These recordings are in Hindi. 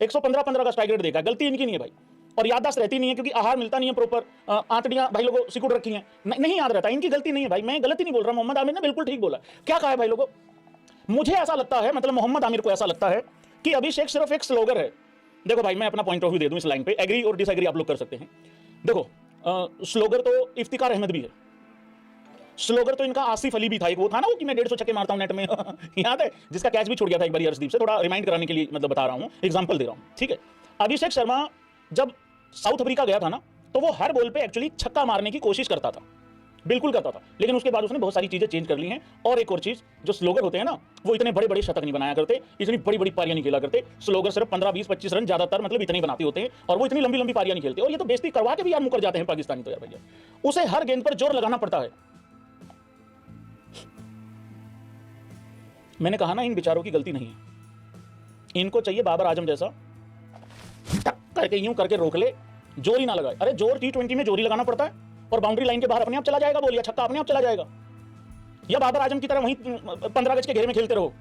115 का स्ट्राइक रेट देखा, गलती इनकी नहीं है भाई, और याददाश्त रहती नहीं है क्योंकि आहार मिलता नहीं है प्रॉपर, आंतड़ियां भाई लोगों सिकुड़ रखी हैं, नहीं याद रहता, इनकी गलती नहीं है भाई, मैं गलती नहीं बोल रहा, मोहम्मद आमिर ने बिल्कुल ठीक बोला। क्या कहा है भाई लोगों, मुझे ऐसा लगता है, मतलब मोहम्मद आमिर को ऐसा लगता है कि अभिषेक सिर्फ एक स्लोगर है। देखो भाई मैं अपना पॉइंट ऑफ व्यू दे दूं इस लाइन पे, एग्री और डिसएग्री आप लोग कर सकते हैं। देखो स्लोगर तो इफ्तिकार अहमद भी है, स्लोगर तो इनका आसिफ अली भी था, एक वो था ना वो कि मैं 150 छक्के मारता हूं नेट में याद है, जिसका कैच भी छूट गया था एक बार अर्शदीप से, थोड़ा रिमाइंड कराने के लिए मतलब बता रहा हूं, एग्जांपल दे रहा हूं, ठीक है। अभिषेक शर्मा जब साउथ अफ्रीका गया था ना, तो वो हर बॉल पे एक्चुअली छक्का मारने की कोशिश करता था, बिल्कुल करता था, लेकिन उसके बाद उसने बहुत सारी चीजें चेंज कर ली हैं। और एक और चीज, जो स्लोगर होते हैं ना, वो इतने बड़े बड़े शतक नहीं बनाया करते, इतनी बड़ी बड़ी पारियां नहीं खेला करते, स्लोगर सिर्फ 15 20 25 रन ज्यादातर मतलब इतने ही बनाते होते हैं, और वो इतनी लंबी लंबी पारियां नहीं खेलते, और ये तो बेइज्जती करवा के भी यार मुकर जाते हैं पाकिस्तानी तो यार भैया, उसे हर गेंद पर जोर लगाना पड़ता है। मैंने कहा ना इन बेचारों की गलती नहीं है, इनको चाहिए बाबर आजम जैसा टक करके यूं करके रोक ले, जोर ही ना लगाए। अरे जोर T20 में जोर ही लगाना पड़ता है, और बाउंड्री लाइन के बाहर अपने आप चला जाएगा बोलिए, छक्का अपने आप चला जाएगा, या बाबर आजम की तरह वहीं 15 गज के घेरे में खेलते रहो।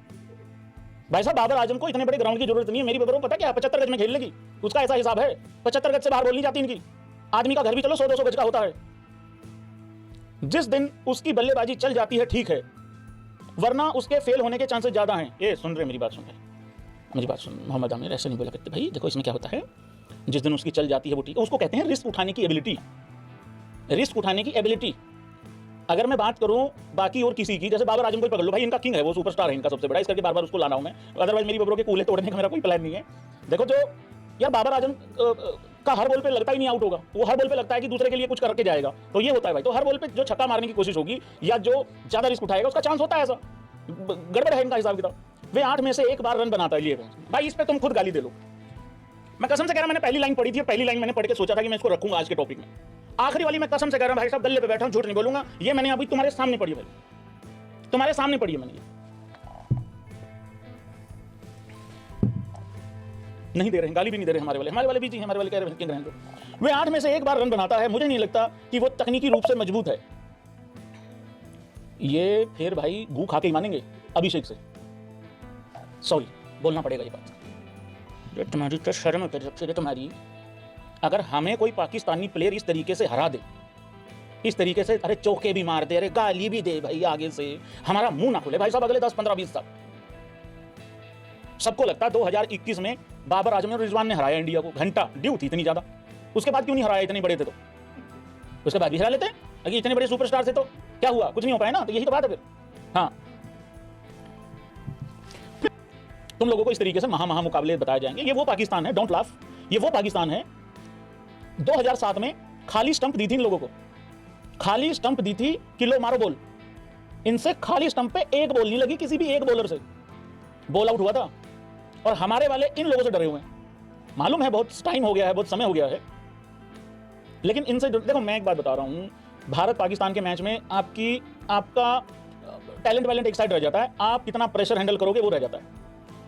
भाई साहब बाबर आजम को इतने बड़े ग्राउंड की जरूरत नहीं है, मेरी बबरों पता क्या 75 गज में खेल लेगी, उसका ऐसा हिसाब है, 75 गज से बाहर बोल नहीं जाती इनकी, आदमी का घर भी चलो 100 200 गज का होता है। जिस दिन उसकी बल्लेबाजी चल जाती है ठीक है, वरना उसके फेल होने के चांसेस ज्यादा हैं। ये सुन रहे, मेरी बात सुन रहे, मेरी बात सुन, मोहम्मद आमिर ऐसे नहीं बोला करते भाई। देखो इसमें क्या होता है, जिस दिन उसकी चल जाती है वो ठीक, उसको कहते हैं रिस्क उठाने की एबिलिटी, रिस्क उठाने की एबिलिटी। अगर मैं बात करूं बाकी और किसी की, जैसे बाबर आजम को पकड़ लो भाई, इनका किंग है, वो सुपरस्टार है इनका सबसे बड़ा, इस करके बार बार उसको लाना हूं मैं, अदरवाइज मेरी बबरों के कूले तोड़ने का मेरा कोई प्लान नहीं है। देखो जो यार बाबर आजम का हर बॉल पे लगता ही नहीं आउट होगा, वो हर बॉल पे लगता है कि दूसरे के लिए कुछ करके जाएगा, तो ये होता है भाई। तो हर बॉल पे जो छक्का मारने की कोशिश होगी या जो ज्यादा रिस्क उठाएगा उसका चांस होता है, ऐसा गड़बड़ है इनका हिसाब किताब। वे 8 में से एक बार रन बनाता है लिए भाई, इस पे तुम खुद गाली दे लो, मैं कसम से कह रहा, मैंने पहली लाइन पढ़ी थी, पहली लाइन मैंने पढ़ के सोचा था कि मैं इसको रखूंगा आज के टॉपिक में, आखिरी वाली मैं कसम से कह रहा हूं भाई साहब, गल्ले पे बैठा हूं, झूठ नहीं बोलूंगा, ये मैंने अभी तुम्हारे सामने पढ़ी भाई, तुम्हारे सामने पढ़ी है मैंने, नहीं दे रहे हैं गाली भी नहीं दे रहे हमारे वाले भी जी, हमारे वाले कह रहे हैं वे 8 में से एक बार रन बनाता है, मुझे नहीं लगता कि वो तकनीकी रूप से मजबूत है। ये फिर भाई गू खा के ही मानेंगे अभिषेक से, सॉरी बोलना पड़ेगा ये बात, ये तुम्हारी तो शर्म है तुम्हारी। अगर हमें कोई पाकिस्तानी प्लेयर इस तरीके से हरा दे, इस तरीके से अरे चौके भी मार दे, अरे गाली भी दे भाई, आगे से हमारा मुंह ना खुले भाई साहब अगले 10 15 20 साल। सबको लगता है 2021 में बाबर आजम और रिजवान ने हराया इंडिया को, घंटा ड्यू थी इतनी ज्यादा, उसके बाद क्यों नहीं हराया, इतने बड़े थे तो उसके बाद भी हरा लेते हैं, अगर इतने बड़े सुपरस्टार थे तो क्या हुआ, कुछ नहीं हो पाया ना, तो यही तो बात है फिर। हाँ तुम लोगों को इस तरीके से महा मुकाबले बताए जाएंगे, ये वो पाकिस्तान है, डोंट लाफ, ये वो पाकिस्तान है 2007 में खाली स्टंप दी थी इन लोगों को, खाली स्टंप दी थी, किलो मारो बॉल, इनसे खाली स्टंप पे एक बॉल नहीं लगी, किसी भी एक बॉलर से बॉल आउट हुआ था, और हमारे वाले इन लोगों से डरे हुए हैं। मालूम है बहुत टाइम हो गया है, बहुत समय हो गया है, लेकिन इनसे देखो मैं एक बात बता रहा हूं, भारत पाकिस्तान के मैच में आपका टैलेंट वैलेंट एक साइड रह जाता है, आप कितना प्रेशर हैंडल करोगे वो रह जाता है,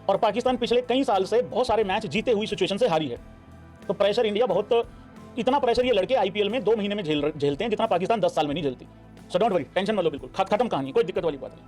और पाकिस्तान पिछले कई साल से बहुत सारे मैच जीते हुई सिचुएशन से हारी है, तो प्रेशर इंडिया बहुत, इतना प्रेशर ये लड़के आईपीएल में 2 महीने में झेलते हैं जितना पाकिस्तान 10 साल में नहीं झेलती। सो डोंट वरी, टेंशन मत लो, बिल्कुल खत्म कहानी, कोई दिक्कत वाली बात नहीं।